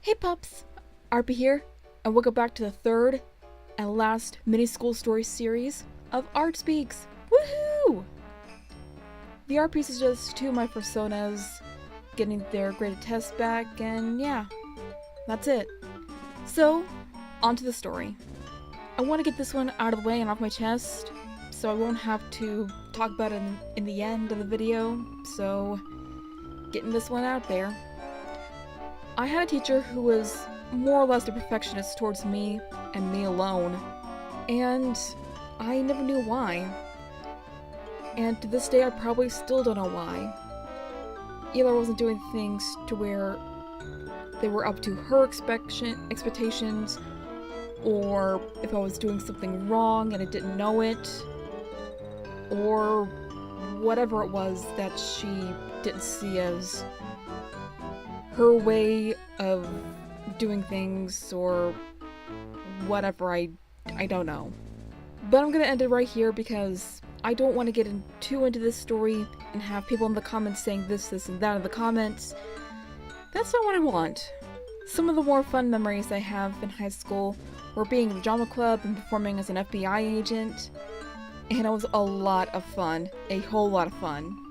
Hey pups! RP here, and welcome back to the third and last mini school story series of Art Speaks! Woohoo! The art piece is just two of my personas getting their graded tests back, and yeah, that's it. So, on to the story. I want to get this one out of the way and off my chest, so I won't have to talk about it in the end of the video, so getting this one out there. I had a teacher who was more or less a perfectionist towards me and me alone, and I never knew why. And to this day, I probably still don't know why. Either I wasn't doing things to where they were up to her expectations, or if I was doing something wrong and I didn't know it, or whatever it was that she didn't see as her way of doing things, or whatever, I don't know. But I'm gonna end it right here because I don't want to get too into this story and have people in the comments saying this, and that in the comments. That's not what I want. Some of the more fun memories I have in high school were being in the drama club and performing as an FBI agent, and it was a lot of fun, a whole lot of fun.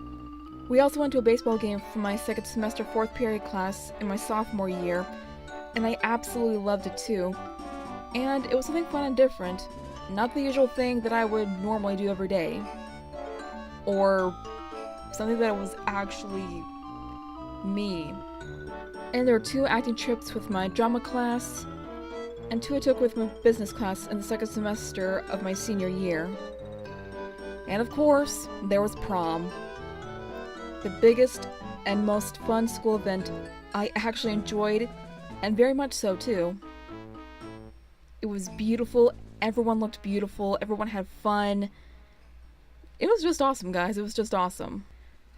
We also went to a baseball game for my second semester 4th period class in my sophomore year, and I absolutely loved it too. And it was something fun and different, not the usual thing that I would normally do every day. Or something that was actually me. And there were 2 acting trips with my drama class, and 2 I took with my business class in the second semester of my senior year. And of course, there was prom. The biggest and most fun school event I actually enjoyed, and very much so too. It was beautiful, everyone looked beautiful, everyone had fun. It was just awesome, guys, it was just awesome.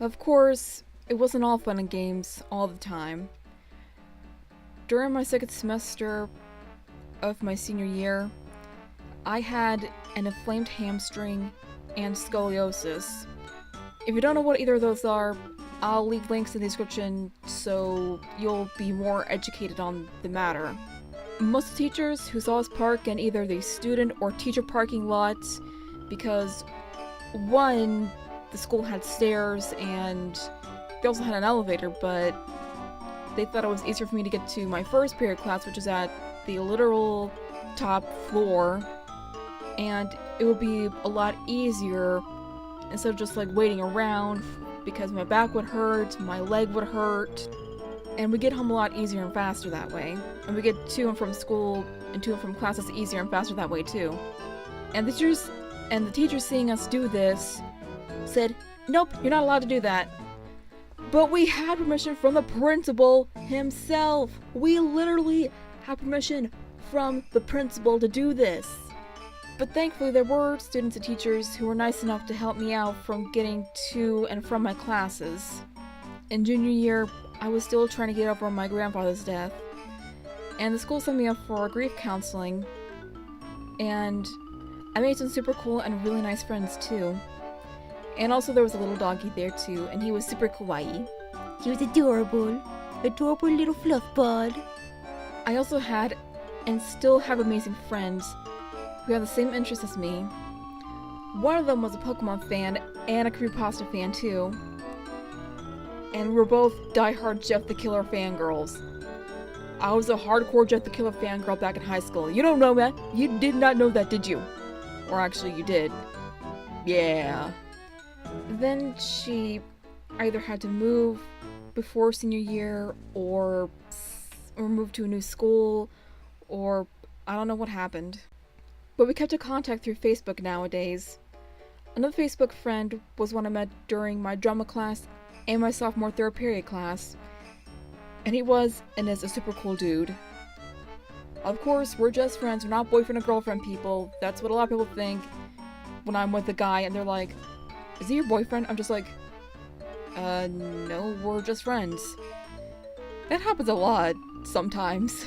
Of course, it wasn't all fun and games all the time. During my second semester of my senior year, I had an inflamed hamstring and scoliosis. If you don't know what either of those are, I'll leave links in the description so you'll be more educated on the matter. Most teachers who saw us park in either the student or teacher parking lots, because one, the school had stairs and they also had an elevator, but they thought it was easier for me to get to my first period class, which is at the literal top floor, and it would be a lot easier instead of just like waiting around, because my back would hurt, my leg would hurt, and we get home a lot easier and faster that way. And we get to and from school and to and from classes easier and faster that way too. And the teachers seeing us do this said, "Nope, you're not allowed to do that." But we had permission from the principal himself. We literally had permission from the principal to do this. But thankfully there were students and teachers who were nice enough to help me out from getting to and from my classes. In junior year, I was still trying to get over my grandfather's death, and the school sent me up for grief counseling, and I made some super cool and really nice friends too. And also there was a little doggy there too, and he was super kawaii. He was adorable little fluff bud. I also had and still have amazing friends who had the same interests as me. One of them was a Pokemon fan and a creepypasta fan too. And we were both die-hard Jeff the Killer fangirls. I was a hardcore Jeff the Killer fangirl back in high school. You don't know that? You did not know that, did you? Or actually, you did. Yeah. Then she either had to move before senior year, or move to a new school, or I don't know what happened. But we kept in contact through Facebook nowadays. Another Facebook friend was one I met during my drama class and my sophomore 3rd period class. And he was and is a super cool dude. Of course, we're just friends, we're not boyfriend and girlfriend people. That's what a lot of people think when I'm with a guy and they're like, "Is he your boyfriend?" I'm just like, no, we're just friends. That happens a lot, sometimes.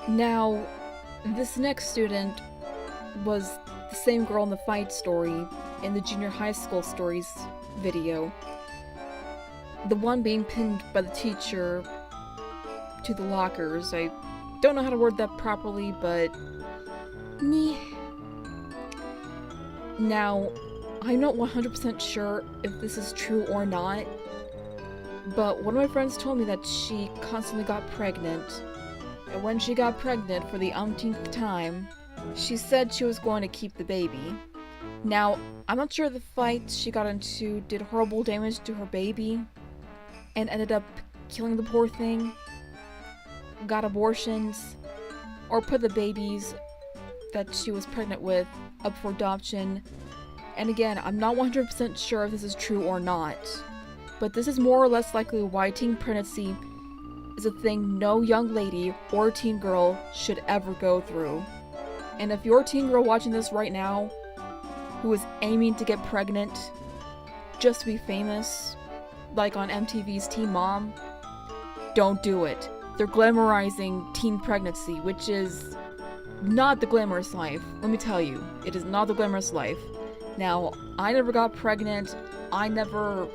Now, this next student was the same girl in the fight story in the junior high school stories video. The one being pinned by the teacher to the lockers. I don't know how to word that properly, but meh. Now, I'm not 100% sure if this is true or not, but one of my friends told me that she constantly got pregnant. And when she got pregnant for the umpteenth time, she said she was going to keep the baby. Now, I'm not sure the fight she got into did horrible damage to her baby and ended up killing the poor thing, got abortions, or put the babies that she was pregnant with up for adoption. And again, I'm not 100% sure if this is true or not, but this is more or less likely why teen pregnancy is a thing no young lady or teen girl should ever go through. And if you're a teen girl watching this right now who is aiming to get pregnant just to be famous, like on MTV's Teen Mom, don't do it. They're glamorizing teen pregnancy, which is not the glamorous life. Let me tell you, it is not the glamorous life. Now, I never got pregnant. I never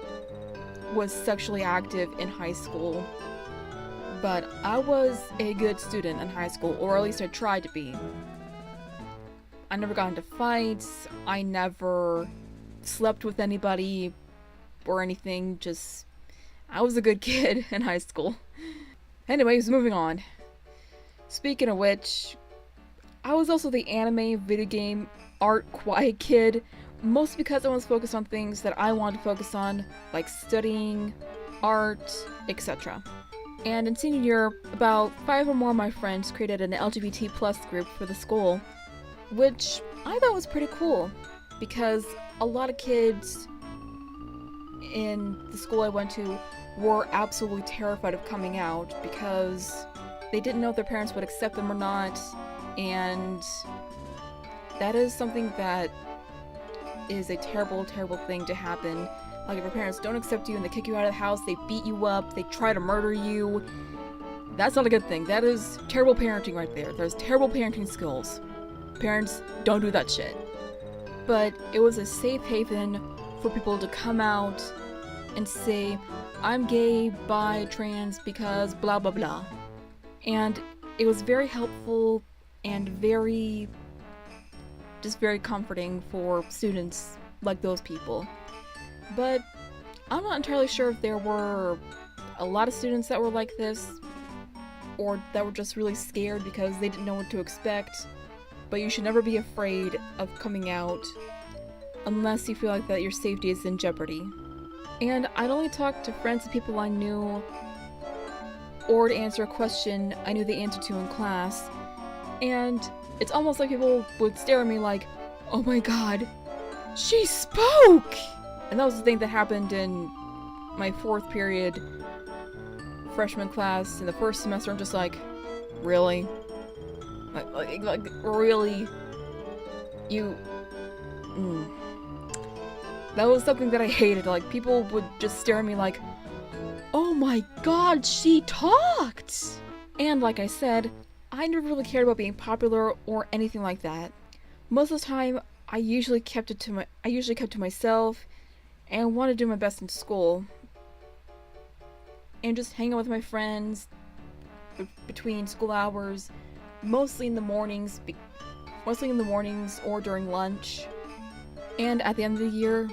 was sexually active in high school. But I was a good student in high school, or at least I tried to be. I never got into fights. I never slept with anybody or anything. Just, I was a good kid in high school. Anyways, moving on. Speaking of which, I was also the anime, video game, art quiet kid, mostly because I was focused on things that I wanted to focus on, like studying, art, etc. And in senior year, about 5 or more of my friends created an LGBT plus group for the school, which I thought was pretty cool, because a lot of kids in the school I went to were absolutely terrified of coming out because they didn't know if their parents would accept them or not, and that is something that is a terrible, terrible thing to happen. Like, if your parents don't accept you and they kick you out of the house, they beat you up, they try to murder you, that's not a good thing. That is terrible parenting right there. There's terrible parenting skills. Parents, don't do that shit. But it was a safe haven for people to come out and say, I'm gay, bi, trans, because blah blah blah. And it was very helpful and very comforting for students like those people. But I'm not entirely sure if there were a lot of students that were like this, or that were just really scared because they didn't know what to expect. But you should never be afraid of coming out unless you feel like that your safety is in jeopardy. And I'd only talk to friends and people I knew, or to answer a question I knew the answer to in class, and it's almost like people would stare at me like, oh my god, she spoke! And that was the thing that happened in my 4th period freshman class in the first semester. I'm just like, really? Like really? You... That was something that I hated. Like, people would just stare at me like, oh my god, she talked! And like I said, I never really cared about being popular or anything like that. Most of the time, I usually kept to myself and wanted to do my best in school. And just hang out with my friends between school hours, mostly in the mornings or during lunch. And at the end of the year,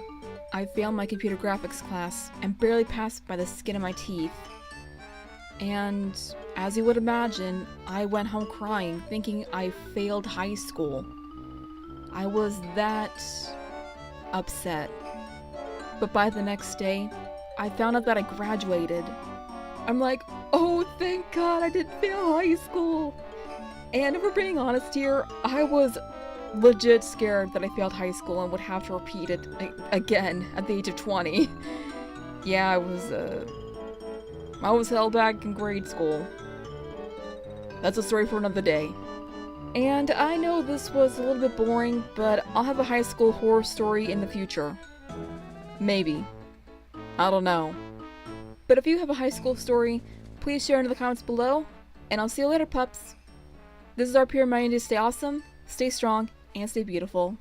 I failed my computer graphics class and barely passed by the skin of my teeth. And as you would imagine, I went home crying, thinking I failed high school. I was that upset. But by the next day, I found out that I graduated. I'm like, oh, thank God I didn't fail high school. And if we're being honest here, I was legit scared that I failed high school and would have to repeat it again at the age of 20. Yeah, I was held back in grade school. That's a story for another day. And I know this was a little bit boring, but I'll have a high school horror story in the future. Maybe. I don't know. But if you have a high school story, please share in the comments below, and I'll see you later, pups. This is RP reminding you to stay awesome, stay strong, and stay beautiful.